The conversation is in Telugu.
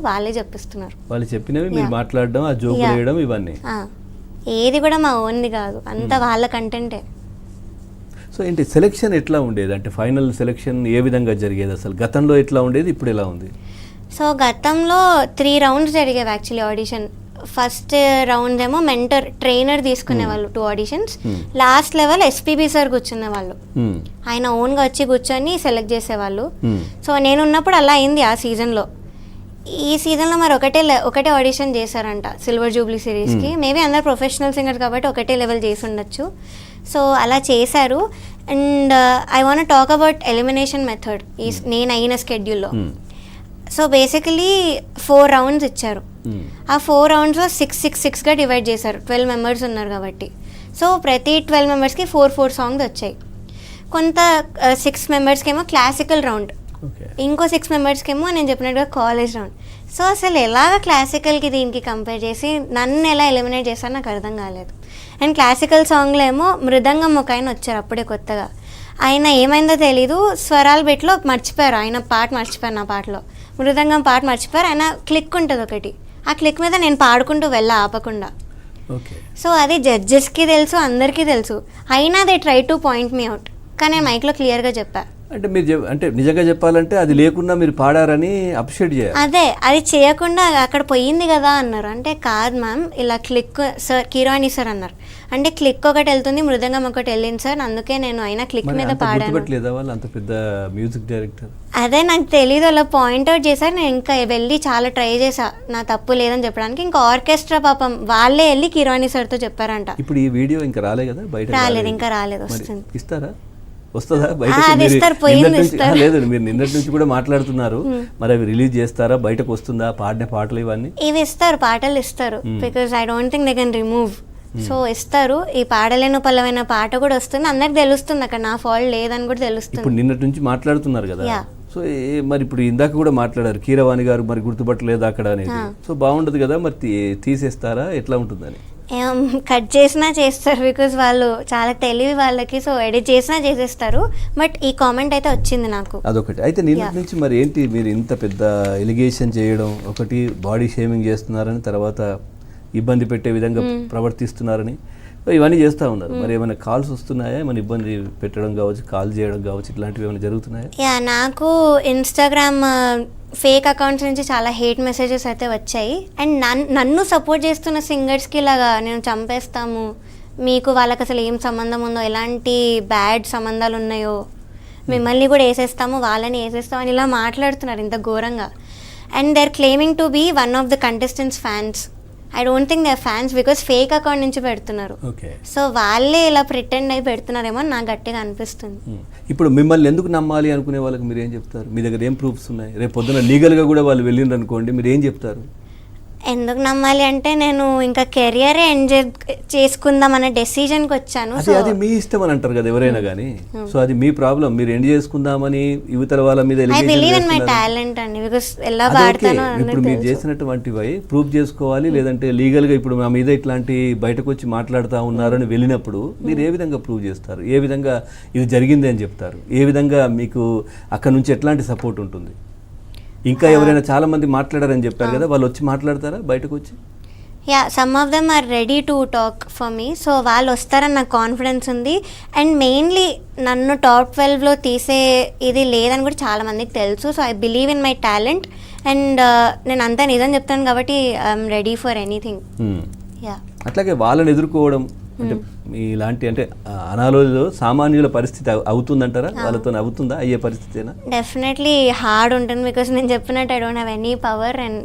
వాళ్ళే చెప్పిస్తున్నారు. వాళ్ళు చెప్పినవి మీరు మాట్లాడడం, ఆ జోకులు వేయడం ఇవన్నీ. ఏది కూడా మా ఓన్ది కాదు, అంతా వాళ్ళ కంటెంటే. సో ఏంటి సెలెక్షన్ ఎట్లా ఉండేది, అంటే ఫైనల్ సెలెక్షన్ ఏ విధంగా జరిగేది, అసలు గతంలో ఎట్లా ఉండేది, ఇప్పుడు ఎలా ఉంది? సో గతంలో 3 రౌండ్స్ జరిగేవి యాక్చువల్లీ ఆడిషన్. ఫస్ట్ రౌండ్ ఏమో మెంటర్ ట్రైనర్ తీసుకునేవాళ్ళు 2 auditions. Last level SPB sir కూర్చునేవాళ్ళు, ఆయన ఓన్గా వచ్చి కూర్చొని సెలెక్ట్ చేసేవాళ్ళు. సో నేను ఉన్నప్పుడు అలా అయింది ఆ సీజన్లో. ఈ సీజన్లో మరి ఒకటే ఆడిషన్ చేశారంట సిల్వర్ జూబ్లీ సిరీస్కి. మేబీ అందరు ప్రొఫెషనల్ సింగర్స్ కాబట్టి ఒకటే లెవెల్ చేసి ఉండొచ్చు. సో అలా చేశారు. And I want talk about elimination method నేను అయిన స్కెడ్యూల్లో. సో బేసికలీ 4 రౌండ్స్ ఇచ్చారు. ఆ 4 రౌండ్స్లో 6-6-6గా డివైడ్ చేశారు. 12 మెంబర్స్ ఉన్నారు కాబట్టి. సో ప్రతి 12 మెంబర్స్కి 4 సాంగ్స్ వచ్చాయి. కొంత 6 మెంబర్స్కి ఏమో క్లాసికల్ రౌండ్, ఇంకో 6 మెంబర్స్కి ఏమో నేను చెప్పినట్టుగా కాలేజ్ రౌండ్. సో అసలు ఎలాగ క్లాసికల్కి దీనికి కంపేర్ చేసి నన్ను ఎలా ఎలిమినేట్ చేస్తారో నాకు అర్థం కాలేదు. అండ్ క్లాసికల్ సాంగ్లో ఏమో మృదంగం ఒక ఆయన వచ్చారు అప్పుడే కొత్తగా. ఆయన ఏమైందో తెలీదు, స్వరాల బిట్లో మర్చిపోయారు, ఆయన పాట మర్చిపోయారు. నా పాటలో మృదంగం పాట మర్చిపోయారు. ఆయన క్లిక్ ఉంటుంది ఒకటి, ఆ క్లిక్ మీద నేను పాడుకుంటూ వెళ్ళా ఆపకుండా. సో అది జడ్జెస్కి తెలుసు, అందరికీ తెలుసు. అయినా they try to point me out, కానీ నేను మైక్లో క్లియర్గా చెప్పా. అంటే మీరు అంటే నిజంగా చెప్పాలంటే అది లేకుండా మీరు పాడారని అప్రిషియేట్ చేయాలి. అదే, అది చేయకుండా అక్కడ పోయింది కదా అన్నారు. అంటే కాదు మ్యామ్, ఇలా క్లిక్ సార్, కీరవాణి సార్ అన్నారు. అంటే క్లిక్ ఒకటి వెళ్తుంది, మృదంగం ఒకటి వెళ్ళింది సార్, అందుకే నేను అయినా క్లిక్ మీద పాడాను. వాళ్ళు అంత పెద్ద మ్యూజిక్ డైరెక్టర్. అదే నాకు తెలీదు, అలా పాయింట్అవుట్ చేశారు. నేను ఇంకా వెళ్ళి చాలా ట్రై చేశా నా తప్పు లేదని చెప్పడానికి. ఇంకా ఆర్కెస్ట్రా పాపం వాళ్ళే వెళ్ళి కీరవాణి సార్తో చెప్పారంట. ఇప్పుడు ఈ వీడియో ఇంకా రాలే కదా బయట? రాలేదు, ఇంకా రాలేదు. వస్తుంది. ఇస్తారా? వస్తుందా బయట? లేదు, మీరు నిన్నటి నుంచి కూడా మాట్లాడుతున్నారు, మరి అవి రిలీజ్ చేస్తారా, బయటకు వస్తుందా పాడిన పాటలు ఇవన్నీ? ఇవి ఇస్తారు, పాటలు ఇస్తారు. Because I don't think they can remove. So ఇస్తారు. ఈ పాడలేని పల్లవైన పాట కూడా వస్తుంది, అందరికి తెలుస్తుంది, అక్కడ నా ఫాల్ట్ లేదని కూడా తెలుస్తుంది. ఇప్పుడు నిన్నటి నుంచి మాట్లాడుతున్నారు కదా, సో మరి ఇప్పుడు ఇందాక కూడా మాట్లాడారు కీరవాణి గారు మరి గుర్తుపట్టలేదు అక్కడ అనేది. సో బాగుండదు కదా, మరి తీసేస్తారా, ఎట్లా ఉంటుందని? కట్ చేసినా చేస్తారు, బికాజ్ వాళ్ళు చాలా తెలివి వాళ్ళకి. సో ఎడిట్ చేసినా చేసేస్తారు. బట్ ఈ కామెంట్ అయితే వచ్చింది నాకు. అదొకటి. అయితే నిన్నటి నుంచి మరి ఏంటి మీరు ఇంత పెద్ద ఎలిగేషన్ చేయడం, ఒకటి బాడీ షేమింగ్ చేస్తున్నారని, తర్వాత ఇబ్బంది పెట్టే విధంగా ప్రవర్తిస్తున్నారని ఇవన్నీ చేస్తూ ఉన్నారు. మరి ఏమైనా కాల్స్ వస్తున్నాయా, ఏమైనా ఇబ్బంది పెట్టడం కావచ్చు, కాల్ చేయడం కావచ్చు, ఇట్లాంటివి ఏమైనా జరుగుతున్నాయా? నాకు ఇన్స్టాగ్రామ్ ఫేక్ అకౌంట్స్ నుంచి చాలా హేట్ మెసేజెస్ అయితే వచ్చాయి. అండ్ నన్ను సపోర్ట్ చేస్తున్న సింగర్స్కి ఇలాగా నేను చంపేస్తాము, మీకు వాళ్ళకి అసలు ఏం సంబంధం ఉందో, ఎలాంటి బ్యాడ్ సంబంధాలు ఉన్నాయో, మిమ్మల్ని కూడా వేసేస్తాము, వాళ్ళని వేసేస్తాము అని ఇలా మాట్లాడుతున్నారు ఇంత ఘోరంగా. And they are claiming to be one of the contestants fans. I don't think they are fans, because fake account నుంచి పెడుతున్నారు. సో వాళ్ళే ఇలా ప్రిటెండ్ అయి పెడుతున్నారేమో నాకు గట్టిగా అనిపిస్తుంది. ఇప్పుడు మిమ్మల్ని ఎందుకు నమ్మాలి అనుకునే వాళ్ళకి మీరు ఏం చెప్తారు? మీ దగ్గర ఏం ప్రూఫ్స్ ఉన్నాయి? రేపు పొద్దున లీగల్గా కూడా వాళ్ళు వెళ్ళిండ్రు అనుకోండి, మీరు ఏం చెప్తారు? ఎందుకు నమ్మాలి అంటే, నేను ఇంకా కెరియరే ఎంజాయ్ చేసుకుందాం అనే డెసిజన్కి వచ్చాను. అది మీ ఇష్టం అని అంటారు కదా ఎవరైనా కానీ. సో అది మీ ప్రాబ్లం, మీరు ఎండ్ చేసుకుందామని యువతల వాళ్ళ మీద I believe in my talent అండి, బికాస్ ఎలా పాడతానో. ఇప్పుడు మీరు చేసినటువంటివి ప్రూఫ్ చేసుకోవాలి, లేదంటే లీగల్గా ఇప్పుడు మా మీద ఇట్లాంటి బయటకు వచ్చి మాట్లాడుతూ ఉన్నారని వెళ్ళినప్పుడు మీరు ఏ విధంగా ప్రూవ్ చేస్తారు? ఏ విధంగా ఇది జరిగింది అని చెప్తారు? ఏ విధంగా మీకు అక్కడ నుంచి ఎట్లాంటి సపోర్ట్ ఉంటుంది? ఇంకా ఎవరైనా చాలా మంది మాట్లాడారని చెప్పారు కదా, వాళ్ళు వచ్చి మాట్లాడతారా బయటకు వచ్చి? Some of them are ready to talk for me. So వాళ్ళు వస్తారని నాకు కాన్ఫిడెన్స్ ఉంది. అండ్ మెయిన్లీ నన్ను టాప్ 12లో తీసే ఇది లేదని కూడా చాలా మందికి తెలుసు. So I believe in my talent. And నేను అంతా నిజం చెప్తాను కాబట్టి ఐఎమ్ రెడీ ఫర్ ఎనీథింగ్. అట్లాగే వాళ్ళని ఎదుర్కోవడం అంటే ఇలాంటి అంటే అనాలోచిలో సామాన్యుల పరిస్థితి అవుతుందంటారా? వాళ్ళతో అవుతుందా, అయ్యే పరిస్థితేనా? డెఫినెట్లీ హార్డ్ ఉంటుంది, బికాస్ నేను చెప్పినట్టు I don't have any power. And